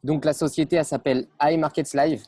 Donc, la société, elle s'appelle iMarkets Live.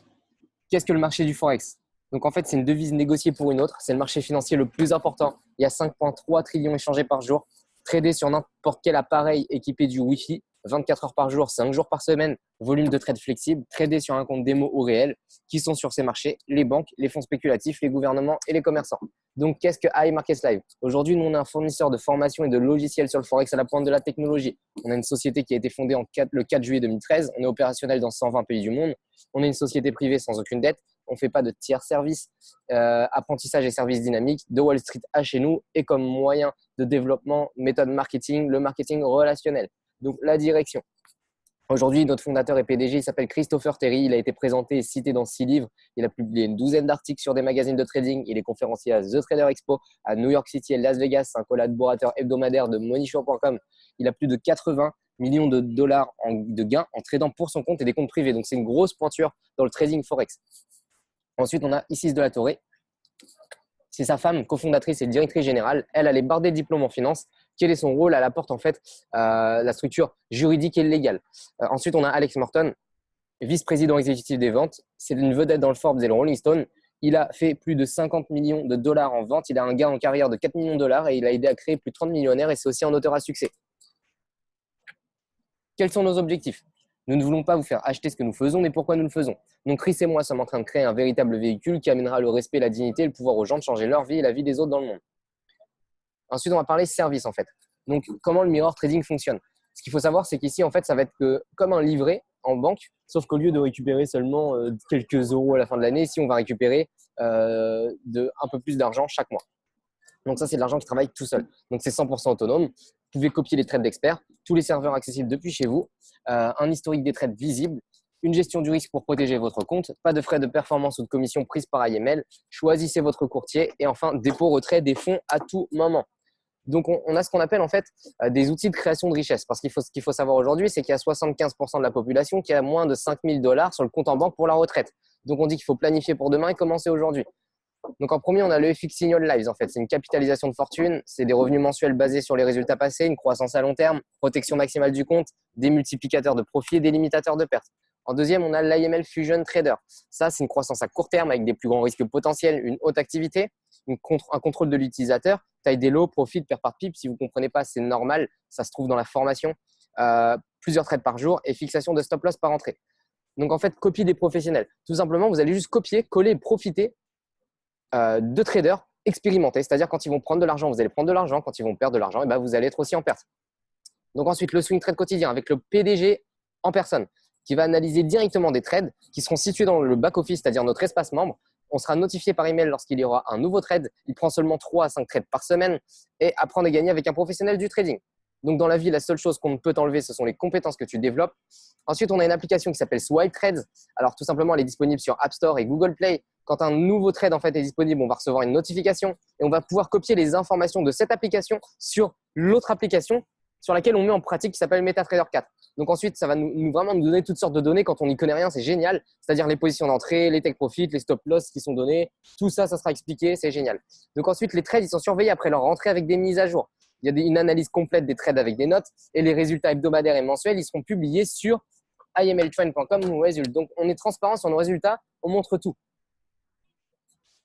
Qu'est-ce que le marché du Forex? Donc, en fait, c'est une devise négociée pour une autre. C'est le marché financier le plus important. Il y a 5,3 trillions échangés par jour. Tradé sur n'importe quel appareil équipé du Wi-Fi, 24 heures par jour, 5 jours par semaine, volume de trade flexible, tradé sur un compte démo ou réel, qui sont sur ces marchés, les banques, les fonds spéculatifs, les gouvernements et les commerçants. Donc, qu'est-ce que iMarkets Live? Aujourd'hui, nous, on est un fournisseur de formation et de logiciels sur le Forex à la pointe de la technologie. On a une société qui a été fondée le 4 juillet 2013. On est opérationnel dans 120 pays du monde. On est une société privée sans aucune dette. On ne fait pas de tiers service, apprentissage et services dynamiques, de Wall Street à chez nous et comme moyen de développement, méthode marketing, le marketing relationnel. Donc, la direction. Aujourd'hui, notre fondateur et PDG, il s'appelle Christopher Terry. Il a été présenté et cité dans 6 livres. Il a publié une douzaine d'articles sur des magazines de trading. Il est conférencier à The Trader Expo, à New York City et Las Vegas. C'est un collaborateur hebdomadaire de MoneyShow.com. Il a plus de 80 millions de dollars de gains en tradant pour son compte et des comptes privés. Donc, c'est une grosse pointure dans le trading Forex. Ensuite, on a Isis de la Torre. C'est sa femme, cofondatrice et directrice générale. Elle a les barres des diplômes en finance. Quel est son rôle? Elle apporte en fait la structure juridique et légale. Ensuite, on a Alex Morton, vice-président exécutif des ventes. C'est une vedette dans le Forbes et le Rolling Stone. Il a fait plus de 50 millions de dollars en vente. Il a un gain en carrière de 4 millions de dollars et il a aidé à créer plus de 30 millionnaires et c'est aussi un auteur à succès. Quels sont nos objectifs? Nous ne voulons pas vous faire acheter ce que nous faisons, mais pourquoi nous le faisons? Donc, Chris et moi sommes en train de créer un véritable véhicule qui amènera le respect, la dignité et le pouvoir aux gens de changer leur vie et la vie des autres dans le monde. Ensuite, on va parler service en fait. Donc, comment le mirror trading fonctionne? Ce qu'il faut savoir, c'est qu'ici, en fait, ça va être comme un livret en banque, sauf qu'au lieu de récupérer seulement quelques euros à la fin de l'année, ici, on va récupérer un peu plus d'argent chaque mois. Donc, ça, c'est de l'argent qui travaille tout seul. Donc, c'est 100% autonome. Vous pouvez copier les trades d'experts, tous les serveurs accessibles depuis chez vous, un historique des trades visible, une gestion du risque pour protéger votre compte, pas de frais de performance ou de commission prise par IML, choisissez votre courtier et enfin, dépôt-retrait des fonds à tout moment. Donc, on a ce qu'on appelle en fait des outils de création de richesse. Parce ce qu'il faut savoir aujourd'hui, c'est qu'il y a 75% de la population qui a moins de 5 000 dollars sur le compte en banque pour la retraite. Donc, on dit qu'il faut planifier pour demain et commencer aujourd'hui. Donc, en premier, on a le FX Signal Lives. En fait, c'est une capitalisation de fortune. C'est des revenus mensuels basés sur les résultats passés, une croissance à long terme, protection maximale du compte, des multiplicateurs de profit et des limitateurs de pertes. En deuxième, on a l'IML Fusion Trader. Ça, c'est une croissance à court terme avec des plus grands risques potentiels, une haute activité, un contrôle de l'utilisateur, taille des lots, profit, perte par pipe. Si vous ne comprenez pas, c'est normal. Ça se trouve dans la formation. Plusieurs trades par jour et fixation de stop loss par entrée. Donc, en fait, copie des professionnels. Tout simplement, vous allez juste copier, coller et profiter de traders expérimentés. C'est-à-dire, quand ils vont prendre de l'argent, vous allez prendre de l'argent. Quand ils vont perdre de l'argent, et ben, vous allez être aussi en perte. Donc, ensuite, le swing trade quotidien avec le PDG en personne qui va analyser directement des trades qui seront situés dans le back-office, c'est-à-dire notre espace membre. On sera notifié par email lorsqu'il y aura un nouveau trade. Il prend seulement 3 à 5 trades par semaine et apprendre et gagner avec un professionnel du trading. Donc, dans la vie, la seule chose qu'on ne peut t'enlever, ce sont les compétences que tu développes. Ensuite, on a une application qui s'appelle Swipe Trades. Alors, tout simplement, elle est disponible sur App Store et Google Play. Quand un nouveau trade en fait, est disponible, on va recevoir une notification et on va pouvoir copier les informations de cette application sur l'autre application sur laquelle on met en pratique qui s'appelle MetaTrader 4. Donc ensuite, ça va vraiment nous donner toutes sortes de données quand on n'y connaît rien, c'est génial. C'est-à-dire les positions d'entrée, les take profit, les stop loss qui sont donnés, tout ça, ça sera expliqué, c'est génial. Donc ensuite, les trades, ils sont surveillés après leur rentrée avec des mises à jour. Il y a une analyse complète des trades avec des notes et les résultats hebdomadaires et mensuels, ils seront publiés sur imltrend.com ou Result. Donc on est transparent sur nos résultats, on montre tout.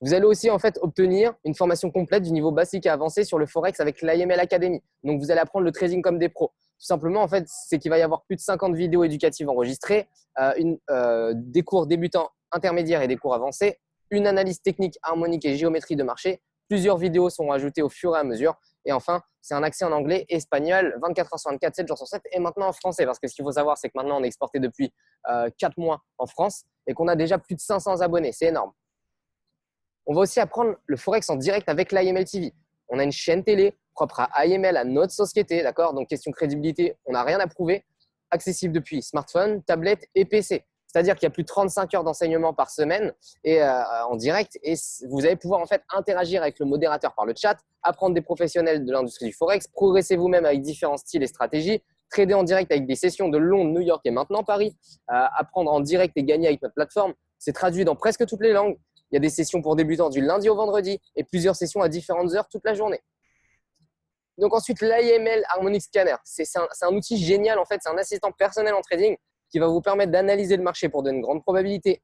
Vous allez aussi en fait obtenir une formation complète du niveau basique à avancé sur le Forex avec l'IML Academy. Donc, vous allez apprendre le trading comme des pros. Tout simplement, en fait, c'est qu'il va y avoir plus de 50 vidéos éducatives enregistrées, des cours débutants, intermédiaires et des cours avancés, une analyse technique, harmonique et géométrie de marché. Plusieurs vidéos sont ajoutées au fur et à mesure. Et enfin, c'est un accès en anglais et espagnol, 24 heures sur 24, 7 jours sur 7 et maintenant en français. Parce que ce qu'il faut savoir, c'est que maintenant, on est exporté depuis 4 mois en France et qu'on a déjà plus de 500 abonnés. C'est énorme. On va aussi apprendre le Forex en direct avec l'IML TV. On a une chaîne télé propre à IML, à notre société, d'accord? Donc, question crédibilité, on n'a rien à prouver. Accessible depuis smartphone, tablette et PC. C'est-à-dire qu'il y a plus de 35 heures d'enseignement par semaine et en direct. Et vous allez pouvoir en fait interagir avec le modérateur par le chat, apprendre des professionnels de l'industrie du Forex, progresser vous-même avec différents styles et stratégies, trader en direct avec des sessions de Londres, New York et maintenant Paris, apprendre en direct et gagner avec notre plateforme. C'est traduit dans presque toutes les langues. Il y a des sessions pour débutants du lundi au vendredi et plusieurs sessions à différentes heures toute la journée. Donc ensuite, l'IML Harmonic Scanner. C'est un outil génial en fait. C'est un assistant personnel en trading qui va vous permettre d'analyser le marché pour donner une grande probabilité.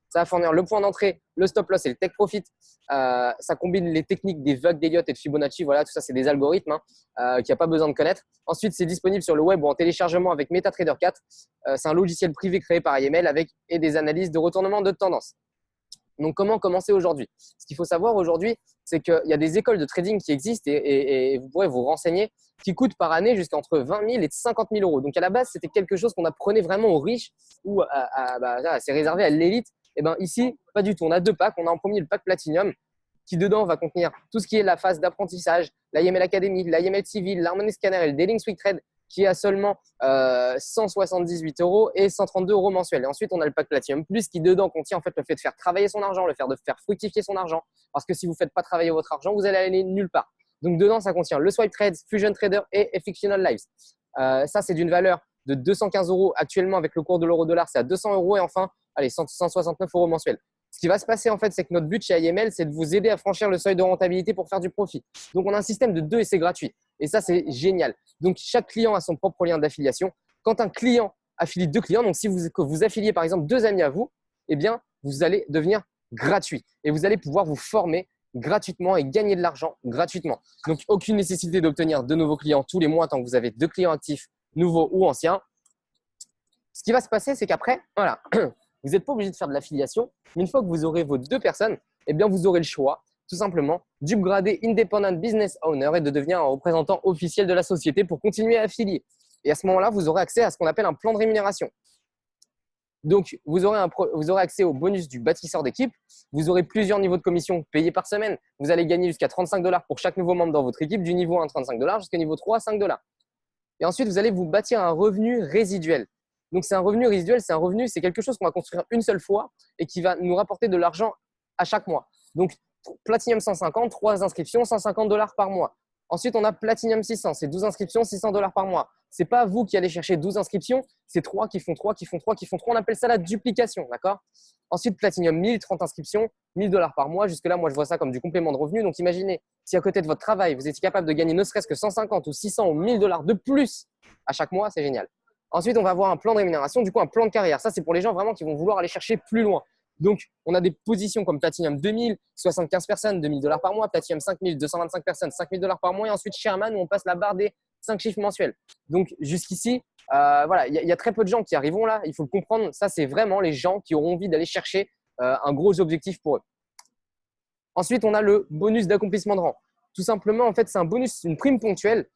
Ça va fournir le point d'entrée, le stop loss et le take profit. Ça combine les techniques des vagues d'Elliott et de Fibonacci. Voilà, tout ça, c'est des algorithmes qu'il n'y a pas besoin de connaître. Ensuite, c'est disponible sur le web ou en téléchargement avec MetaTrader 4. C'est un logiciel privé créé par IML avec et des analyses de retournement de tendance. Donc, comment commencer aujourd'hui? Ce qu'il faut savoir aujourd'hui, c'est qu'il y a des écoles de trading qui existent et vous pourrez vous renseigner, qui coûtent par année jusqu'à entre 20 000 et 50 000 euros. Donc, à la base, c'était quelque chose qu'on apprenait vraiment aux riches ou c'est réservé à l'élite. Et bien ici, pas du tout. On a deux packs. On a en premier le pack Platinum qui dedans va contenir tout ce qui est la phase d'apprentissage, l'IML Academy, l'IML Civil, l'Harmony Scanner et le Daily Swing Trade qui est à seulement 178 euros et 132 euros mensuels. Et ensuite, on a le pack Platinum Plus qui dedans contient en fait le fait de faire travailler son argent, le fait de faire fructifier son argent. Parce que si vous ne faites pas travailler votre argent, vous allez aller nulle part. Donc dedans, ça contient le Swipe Trades, Fusion Trader et Fictional Lives. Ça, c'est d'une valeur de 215 euros actuellement avec le cours de l'euro-dollar, c'est à 200 euros et enfin, allez, 169 euros mensuels. Ce qui va se passer en fait, c'est que notre but chez IML, c'est de vous aider à franchir le seuil de rentabilité pour faire du profit. Donc, on a un système de 2 et c'est gratuit. Et ça, c'est génial. Donc, chaque client a son propre lien d'affiliation. Quand un client affilie 2 clients, donc si vous affiliez par exemple 2 amis à vous, eh bien, vous allez devenir gratuit et vous allez pouvoir vous former gratuitement et gagner de l'argent gratuitement. Donc, aucune nécessité d'obtenir de nouveaux clients tous les mois tant que vous avez 2 clients actifs, nouveaux ou anciens. Ce qui va se passer, c'est qu'après, voilà, vous n'êtes pas obligé de faire de l'affiliation. Mais une fois que vous aurez vos 2 personnes, eh bien, vous aurez le choix, tout simplement, d'upgrader Independent Business Owner et de devenir un représentant officiel de la société pour continuer à affilier. Et à ce moment-là, vous aurez accès à ce qu'on appelle un plan de rémunération. Donc, vous aurez accès au bonus du bâtisseur d'équipe. Vous aurez plusieurs niveaux de commission payés par semaine. Vous allez gagner jusqu'à 35 $ pour chaque nouveau membre dans votre équipe, du niveau 1, 35 $ jusqu'au niveau 3, 5 $. Et ensuite, vous allez vous bâtir un revenu résiduel. Donc, c'est un revenu résiduel, c'est quelque chose qu'on va construire une seule fois et qui va nous rapporter de l'argent à chaque mois. Donc, Platinum 150, 3 inscriptions, 150 $ par mois. Ensuite, on a Platinum 600, c'est 12 inscriptions, 600 $ par mois. Ce n'est pas vous qui allez chercher 12 inscriptions, c'est 3 qui font 3, qui font 3, qui font 3. On appelle ça la duplication, d'accord? Ensuite, Platinum 1000, 30 inscriptions, 1000 $ par mois. Jusque-là, moi, je vois ça comme du complément de revenu. Donc, imaginez, si à côté de votre travail, vous étiez capable de gagner ne serait-ce que 150 ou 600 ou 1000 $ de plus à chaque mois, c'est génial. Ensuite, on va avoir un plan de rémunération, du coup, un plan de carrière. Ça, c'est pour les gens vraiment qui vont vouloir aller chercher plus loin. Donc, on a des positions comme Platinum 2000, 75 personnes, 2000 $ par mois, Platinum 5000, 225 personnes, 5000 $ par mois. Et ensuite, Sherman, où on passe la barre des 5 chiffres mensuels. Donc, jusqu'ici, voilà, il y a très peu de gens qui arriveront là. Il faut le comprendre. Ça, c'est vraiment les gens qui auront envie d'aller chercher un gros objectif pour eux. Ensuite, on a le bonus d'accomplissement de rang. Tout simplement, en fait, c'est un bonus, une prime ponctuelle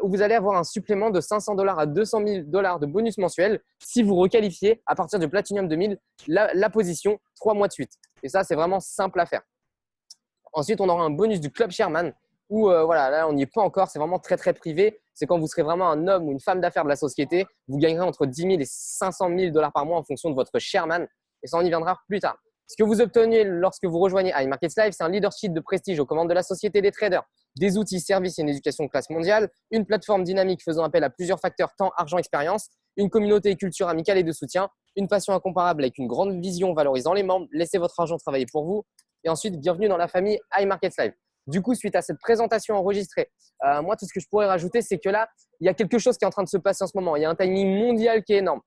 où vous allez avoir un supplément de 500 $ à 200 000 $ de bonus mensuel si vous requalifiez à partir du Platinum 2000 la position 3 mois de suite. Et ça, c'est vraiment simple à faire. Ensuite, on aura un bonus du Club Sherman où voilà, là, on n'y est pas encore. C'est vraiment très, très privé. C'est quand vous serez vraiment un homme ou une femme d'affaires de la société. Vous gagnerez entre 10 000 et 500 000 $ par mois en fonction de votre Sherman. Et ça, on y viendra plus tard. Ce que vous obtenez lorsque vous rejoignez iMarkets Live, c'est un leadership de prestige aux commandes de la société des traders, des outils, services et une éducation de classe mondiale, une plateforme dynamique faisant appel à plusieurs facteurs temps, argent, expérience, une communauté et culture amicale et de soutien, une passion incomparable avec une grande vision valorisant les membres, laissez votre argent travailler pour vous. Et ensuite, bienvenue dans la famille iMarkets Live. Du coup, suite à cette présentation enregistrée, moi, tout ce que je pourrais rajouter, c'est que là, il y a quelque chose qui est en train de se passer en ce moment. Il y a un timing mondial qui est énorme.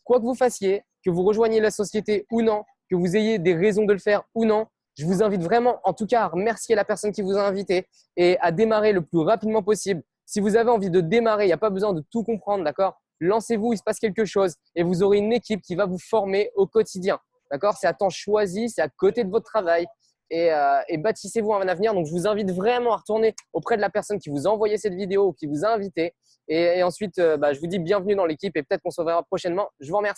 Quoi que vous fassiez, que vous rejoigniez la société ou non, que vous ayez des raisons de le faire ou non, je vous invite vraiment, en tout cas, à remercier la personne qui vous a invité et à démarrer le plus rapidement possible. Si vous avez envie de démarrer, il n'y a pas besoin de tout comprendre, d'accord? Lancez-vous, il se passe quelque chose et vous aurez une équipe qui va vous former au quotidien, d'accord? C'est à temps choisi, c'est à côté de votre travail et bâtissez-vous un avenir. Donc, je vous invite vraiment à retourner auprès de la personne qui vous a envoyé cette vidéo ou qui vous a invité. Et ensuite, je vous dis bienvenue dans l'équipe et peut-être qu'on se verra prochainement. Je vous remercie.